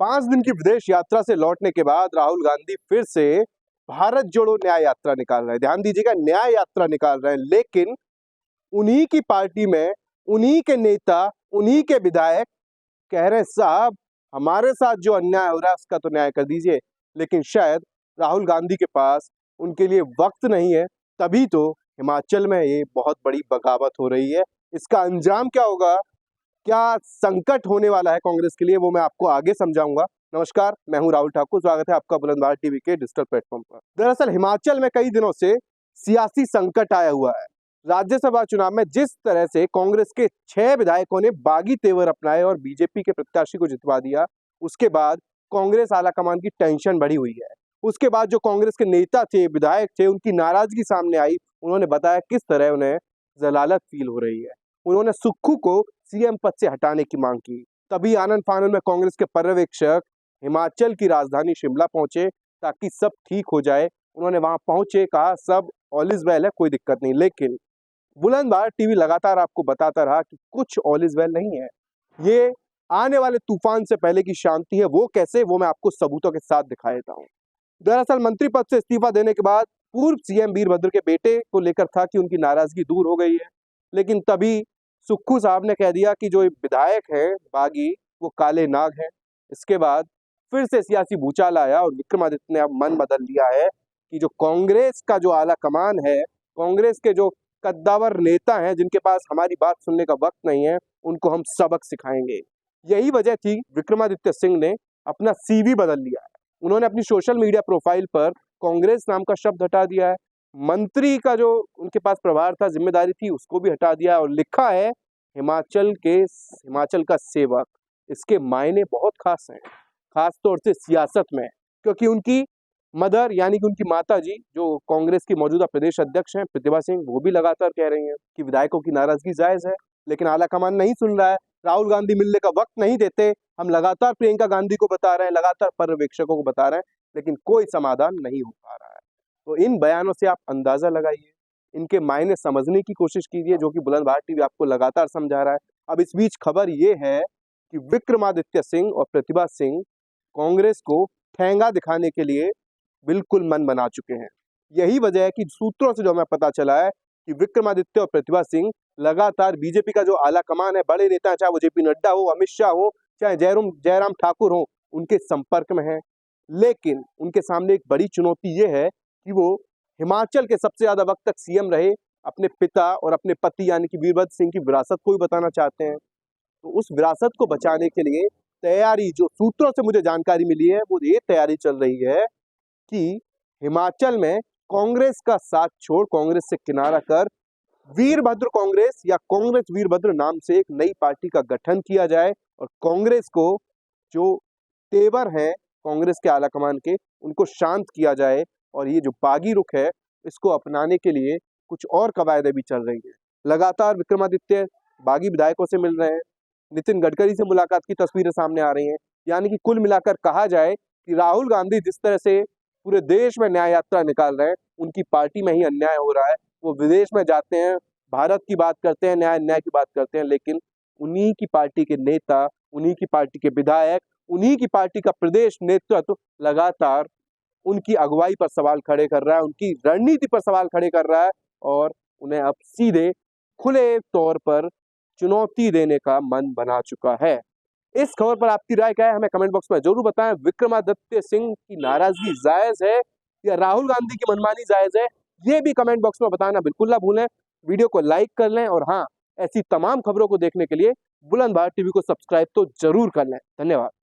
5 दिन की विदेश यात्रा से लौटने के बाद राहुल गांधी फिर से भारत जोड़ो न्याय यात्रा निकाल रहे हैं। ध्यान दीजिएगा, न्याय यात्रा निकाल रहे हैं, लेकिन उन्हीं की पार्टी में उन्हीं के नेता, उन्हीं के विधायक कह रहे हैं साहब हमारे साथ जो अन्याय हो रहा है उसका तो न्याय कर दीजिए। लेकिन शायद राहुल गांधी के पास उनके लिए वक्त नहीं है, तभी तो हिमाचल में ये बहुत बड़ी बगावत हो रही है। इसका अंजाम क्या होगा, क्या संकट होने वाला है कांग्रेस के लिए, वो मैं आपको आगे समझाऊंगा। नमस्कार, मैं हूं राहुल ठाकुर, स्वागत है आपका बुलंद भारत टीवी के डिजिटल प्लेटफॉर्म पर। दरअसल हिमाचल में कई दिनों से सियासी संकट आया हुआ है। राज्यसभा चुनाव में जिस तरह से कांग्रेस के 6 विधायकों ने बागी तेवर अपनाए और बीजेपी के प्रत्याशी को जितवा दिया, उसके बाद कांग्रेस आलाकमान की टेंशन बढ़ी हुई है। उसके बाद जो कांग्रेस के नेता थे, विधायक थे, उनकी नाराजगी सामने आई। उन्होंने बताया किस तरह उन्हें जलालत फील हो रही है। उन्होंने सुक्खू को सीएम पद से हटाने की मांग की। तभी आनन फानन में कांग्रेस के पर्यवेक्षक हिमाचल की राजधानी शिमला पहुंचे ताकि सब ठीक हो जाए। उन्होंने वहां पहुंचे, कहा सब ऑल इज वेल है, कोई दिक्कत नहीं। लेकिन बुलंद भारत टीवी लगातार आपको बताता रहा कि कुछ ऑल इज वेल नहीं है। ये आने वाले तूफान से पहले की शांति है। वो कैसे, वो मैं आपको सबूतों के साथ दिखा देता हूँ। दरअसल मंत्री पद से इस्तीफा देने के बाद पूर्व सीएम वीरभद्र के बेटे को लेकर था कि उनकी नाराजगी दूर हो गई है, लेकिन तभी सुक्खू साहब ने कह दिया कि जो विधायक है बागी वो काले नाग है। इसके बाद फिर से सियासी भूचाल आया और विक्रमादित्य ने अब मन बदल लिया है कि जो कांग्रेस का जो आला कमान है, कांग्रेस के जो कद्दावर नेता हैं जिनके पास हमारी बात सुनने का वक्त नहीं है, उनको हम सबक सिखाएंगे। यही वजह थी विक्रमादित्य सिंह ने अपना सीवी बदल लिया है। उन्होंने अपनी सोशल मीडिया प्रोफाइल पर कांग्रेस नाम का शब्द हटा दिया है। मंत्री का जो उनके पास प्रभार था, जिम्मेदारी थी, उसको भी हटा दिया और लिखा है हिमाचल का सेवक। इसके मायने बहुत खास हैं, खास तौर से सियासत में, क्योंकि उनकी मदर यानी कि उनकी माता जी जो कांग्रेस की मौजूदा प्रदेश अध्यक्ष हैं प्रतिभा सिंह, वो भी लगातार कह रही हैं कि विधायकों की नाराजगी जायज है, लेकिन आलाकमान नहीं सुन रहा है। राहुल गांधी मिलने का वक्त नहीं देते। हम लगातार प्रियंका गांधी को बता रहे हैं, लगातार पर्यवेक्षकों को बता रहे हैं, लेकिन कोई समाधान नहीं हो पा रहा है। तो इन बयानों से आप अंदाजा लगाइए, इनके मायने समझने की कोशिश कीजिए, जो कि बुलंद भारत टीवी आपको लगातार समझा रहा है। अब इस बीच खबर ये है कि विक्रमादित्य सिंह और प्रतिभा सिंह कांग्रेस को ठेंगा दिखाने के लिए बिल्कुल मन बना चुके हैं। यही वजह है कि सूत्रों से जो हमें पता चला है कि विक्रमादित्य और प्रतिभा सिंह लगातार बीजेपी का जो आला कमान है, बड़े नेता, चाहे वो जेपी नड्डा हो, अमित शाह हो, चाहे जयराम ठाकुर हो, उनके संपर्क में है। लेकिन उनके सामने एक बड़ी चुनौती ये है कि वो हिमाचल के सबसे ज्यादा वक्त तक सीएम रहे, अपने पिता और अपने पति यानी कि वीरभद्र सिंह की विरासत को भी बताना चाहते हैं। तो उस विरासत को बचाने के लिए तैयारी, जो सूत्रों से मुझे जानकारी मिली है, वो ये तैयारी चल रही है कि हिमाचल में कांग्रेस का साथ छोड़, कांग्रेस से किनारा कर वीरभद्र कांग्रेस या कांग्रेस वीरभद्र नाम से एक नई पार्टी का गठन किया जाए और कांग्रेस को जो तेवर है कांग्रेस के आलाकमान के, उनको शांत किया जाए। और ये जो बागी रुख है, इसको अपनाने के लिए कुछ और कवायदें भी चल रही हैं। लगातार विक्रमादित्य बागी विधायकों से मिल रहे हैं, नितिन गडकरी से मुलाकात की तस्वीरें सामने आ रही हैं। यानी कि कुल मिलाकर कहा जाए कि राहुल गांधी जिस तरह से पूरे देश में न्याय यात्रा निकाल रहे हैं, उनकी पार्टी में ही अन्याय हो रहा है। वो विदेश में जाते हैं, भारत की बात करते हैं, न्याय की बात करते हैं, लेकिन उन्हीं की पार्टी के नेता, उन्हीं की पार्टी के विधायक, उन्हीं की पार्टी का प्रदेश नेतृत्व लगातार उनकी अगुवाई पर सवाल खड़े कर रहा है, उनकी रणनीति पर सवाल खड़े कर रहा है और उन्हें अब सीधे खुले तौर पर चुनौती देने का मन बना चुका है। इस खबर पर आपकी राय क्या है, हमें कमेंट बॉक्स में जरूर बताएं। विक्रमादित्य सिंह की नाराजगी जायज है या राहुल गांधी की मनमानी जायज है, ये भी कमेंट बॉक्स में बताना बिल्कुल ना भूलें। वीडियो को लाइक कर लें और हाँ, ऐसी तमाम खबरों को देखने के लिए बुलंद भारत टीवी को सब्सक्राइब तो जरूर कर लें। धन्यवाद।